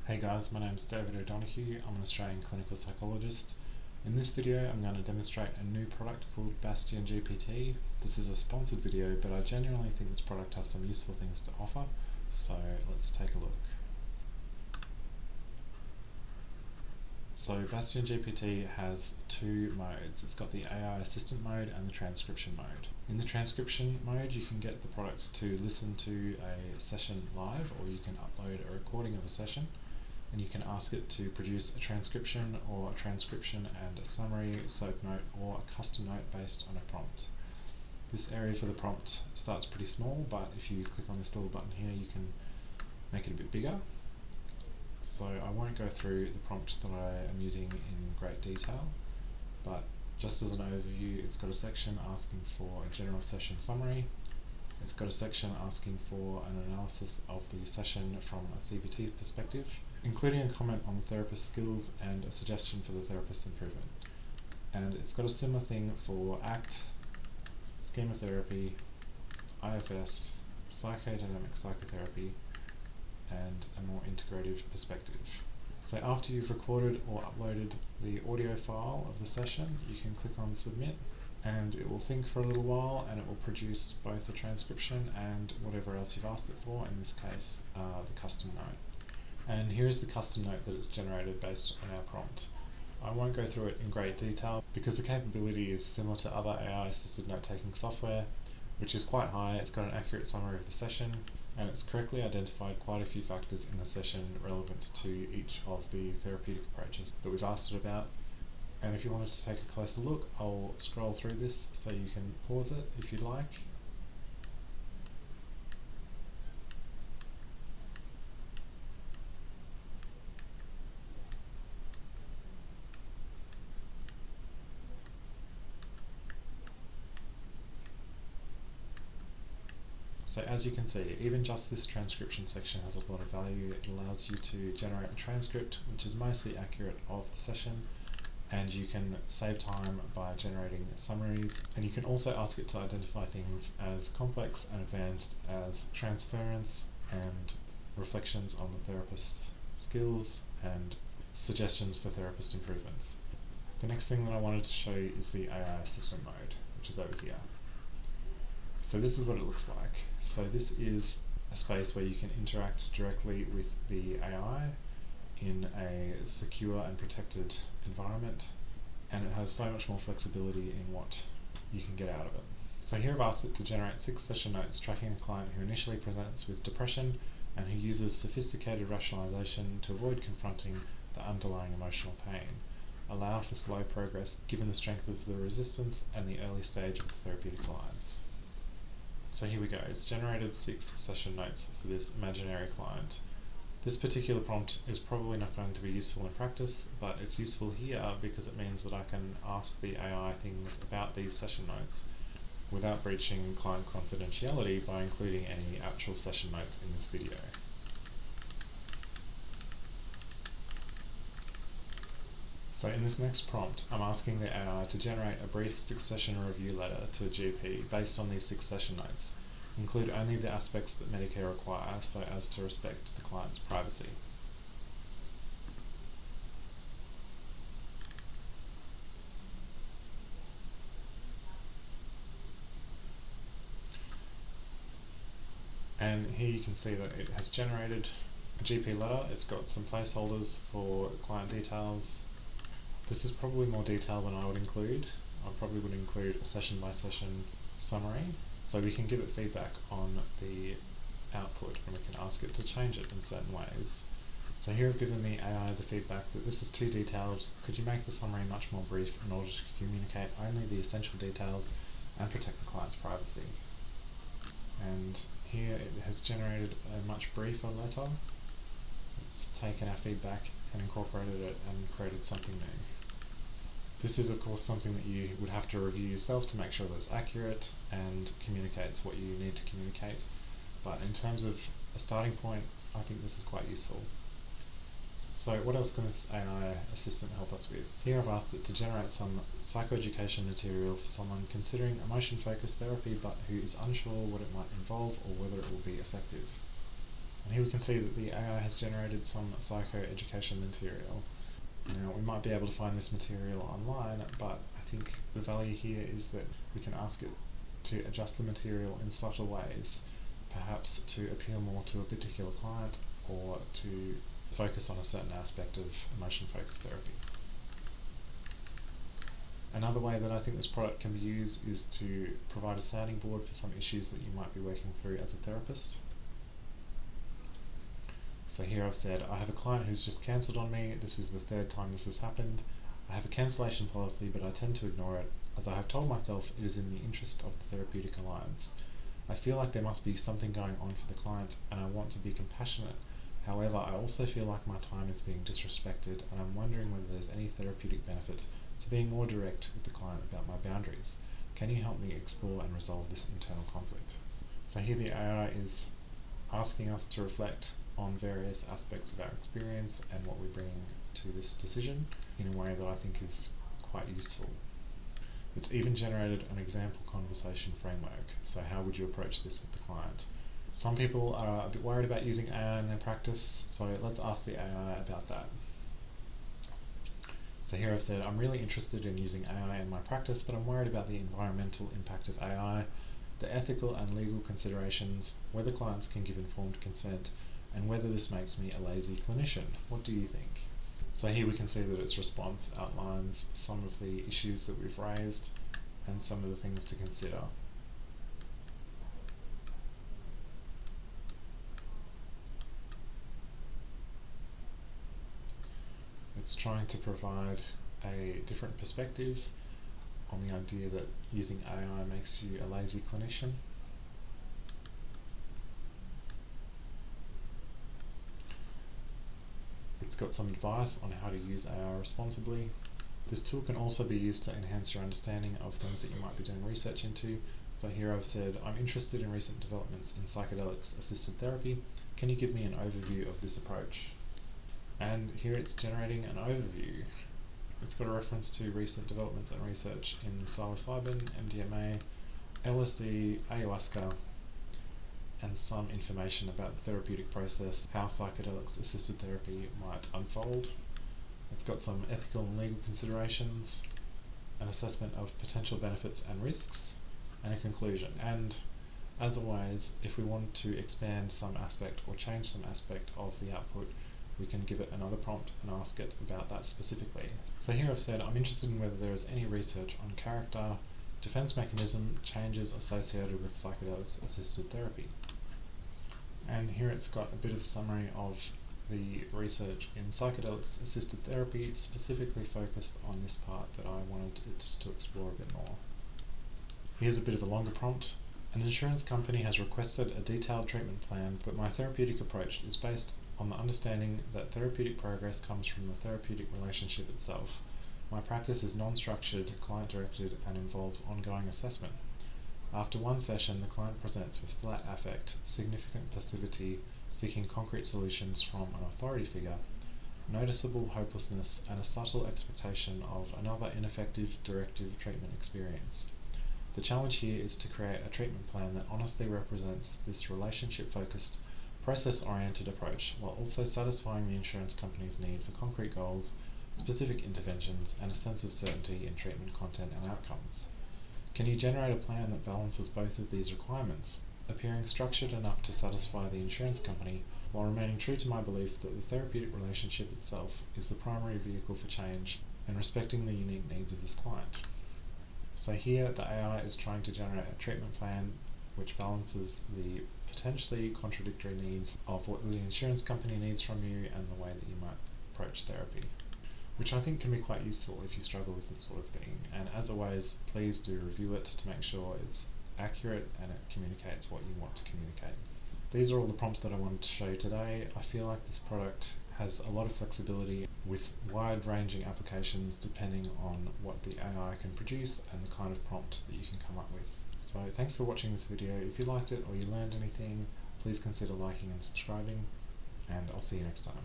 Hey guys, my name is David O'Donohue. I'm an Australian clinical psychologist. In this video I'm going to demonstrate a new product called BastionGPT. This is a sponsored video, but I genuinely think this product has some useful things to offer, so let's take a look. So BastionGPT has two modes. It's got the AI assistant mode and the transcription mode. In the transcription mode you can get the product to listen to a session live, or you can upload a recording of a session, and you can ask it to produce a transcription or a transcription and a summary, soap note, or a custom note based on a prompt. This area for the prompt starts pretty small, but if you click on this little button here you can make it a bit bigger. So I won't go through the prompt that I am using in great detail, but just as an overview, it's got a section asking for a general session summary. It's got a section asking for an analysis of the session from a CBT perspective, including a comment on the therapist's skills and a suggestion for the therapist's improvement. And it's got a similar thing for ACT, schema therapy, IFS, psychodynamic psychotherapy, and a more integrative perspective. So after you've recorded or uploaded the audio file of the session, you can click on submit, and it will think for a little while and it will produce both the transcription and whatever else you've asked it for, in this case the custom note. And here is the custom note that it's generated based on our prompt. I won't go through it in great detail because the capability is similar to other AI assisted note-taking software, which is quite high. It's got an accurate summary of the session, and it's correctly identified quite a few factors in the session relevant to each of the therapeutic approaches that we've asked it about. And if you wanted to take a closer look, I'll scroll through this so you can pause it if you'd like. So as you can see, even just this transcription section has a lot of value. It allows you to generate a transcript which is mostly accurate of the session, and you can save time by generating summaries, and you can also ask it to identify things as complex and advanced as transference and reflections on the therapist's skills and suggestions for therapist improvements. The next thing that I wanted to show you is the AI assistant mode, which is over here. So this is what it looks like. So this is a space where you can interact directly with the AI in a secure and protected environment, and it has so much more flexibility in what you can get out of it. So here I've asked it to generate 6 session notes tracking a client who initially presents with depression and who uses sophisticated rationalization to avoid confronting the underlying emotional pain. Allow for slow progress given the strength of the resistance and the early stage of the therapeutic lines. So here we go, it's generated 6 session notes for this imaginary client. This particular prompt is probably not going to be useful in practice, but it's useful here because it means that I can ask the AI things about these session notes without breaching client confidentiality by including any actual session notes in this video. So in this next prompt, I'm asking the AI to generate a brief 6-session review letter to a GP based on these 6 session notes. Include only the aspects that Medicare require so as to respect the client's privacy. And here you can see that it has generated a GP letter. It's got some placeholders for client details. This is probably more detail than I would include. I probably would include a session by session summary, so we can give it feedback on the output and we can ask it to change it in certain ways. So here I've given the AI the feedback that this is too detailed. Could you make the summary much more brief in order to communicate only the essential details and protect the client's privacy? And here it has generated a much briefer letter. It's taken our feedback and incorporated it and created something new. This is of course something that you would have to review yourself to make sure that it's accurate and communicates what you need to communicate, but in terms of a starting point, I think this is quite useful. So what else can this AI assistant help us with? Here I've asked it to generate some psychoeducation material for someone considering emotion-focused therapy but who is unsure what it might involve or whether it will be effective. And here we can see that the AI has generated some psychoeducation material. Now, we might be able to find this material online, but I think the value here is that we can ask it to adjust the material in subtle ways, perhaps to appeal more to a particular client or to focus on a certain aspect of emotion-focused therapy. Another way that I think this product can be used is to provide a sounding board for some issues that you might be working through as a therapist. So here I've said, I have a client who's just cancelled on me. This is the third time this has happened. I have a cancellation policy, but I tend to ignore it, as I have told myself it is in the interest of the therapeutic alliance. I feel like there must be something going on for the client, and I want to be compassionate. However, I also feel like my time is being disrespected, and I'm wondering whether there's any therapeutic benefit to being more direct with the client about my boundaries. Can you help me explore and resolve this internal conflict? So here the AI is asking us to reflect on various aspects of our experience and what we bring to this decision in a way that I think is quite useful. It's even generated an example conversation framework. So how would you approach this with the client? Some people are a bit worried about using AI in their practice, so let's ask the AI about that. So here I've said, I'm really interested in using AI in my practice, but I'm worried about the environmental impact of AI, the ethical and legal considerations, whether clients can give informed consent, and whether this makes me a lazy clinician. What do you think? So here we can see that its response outlines some of the issues that we've raised and some of the things to consider. It's trying to provide a different perspective on the idea that using AI makes you a lazy clinician. It's got some advice on how to use AI responsibly. This tool can also be used to enhance your understanding of things that you might be doing research into. So here I've said, I'm interested in recent developments in psychedelics assisted therapy. Can you give me an overview of this approach? And here it's generating an overview. It's got a reference to recent developments and research in psilocybin, MDMA, LSD, ayahuasca, and some information about the therapeutic process, how psychedelics assisted therapy might unfold. It's got some ethical and legal considerations, an assessment of potential benefits and risks, and a conclusion. And as always, if we want to expand some aspect or change some aspect of the output, we can give it another prompt and ask it about that specifically. So here I've said, I'm interested in whether there is any research on character, defense mechanism, changes associated with psychedelics assisted therapy. And here it's got a bit of a summary of the research in psychedelics assisted therapy, specifically focused on this part that I wanted it to explore a bit more. Here's a bit of a longer prompt. An insurance company has requested a detailed treatment plan, but my therapeutic approach is based on the understanding that therapeutic progress comes from the therapeutic relationship itself. My practice is non-structured, client-directed, and involves ongoing assessment. After one session, the client presents with flat affect, significant passivity, seeking concrete solutions from an authority figure, noticeable hopelessness, and a subtle expectation of another ineffective directive treatment experience. The challenge here is to create a treatment plan that honestly represents this relationship-focused, process-oriented approach, while also satisfying the insurance company's need for concrete goals, specific interventions, and a sense of certainty in treatment content and outcomes. Can you generate a plan that balances both of these requirements, appearing structured enough to satisfy the insurance company, while remaining true to my belief that the therapeutic relationship itself is the primary vehicle for change and respecting the unique needs of this client? So here the AI is trying to generate a treatment plan which balances the potentially contradictory needs of what the insurance company needs from you and the way that you might approach therapy, which I think can be quite useful if you struggle with this sort of thing. And as always, please do review it to make sure it's accurate and it communicates what you want to communicate. These are all the prompts that I wanted to show you today. I feel like this product has a lot of flexibility with wide-ranging applications depending on what the AI can produce and the kind of prompt that you can come up with. So thanks for watching this video. If you liked it or you learned anything, please consider liking and subscribing, and I'll see you next time.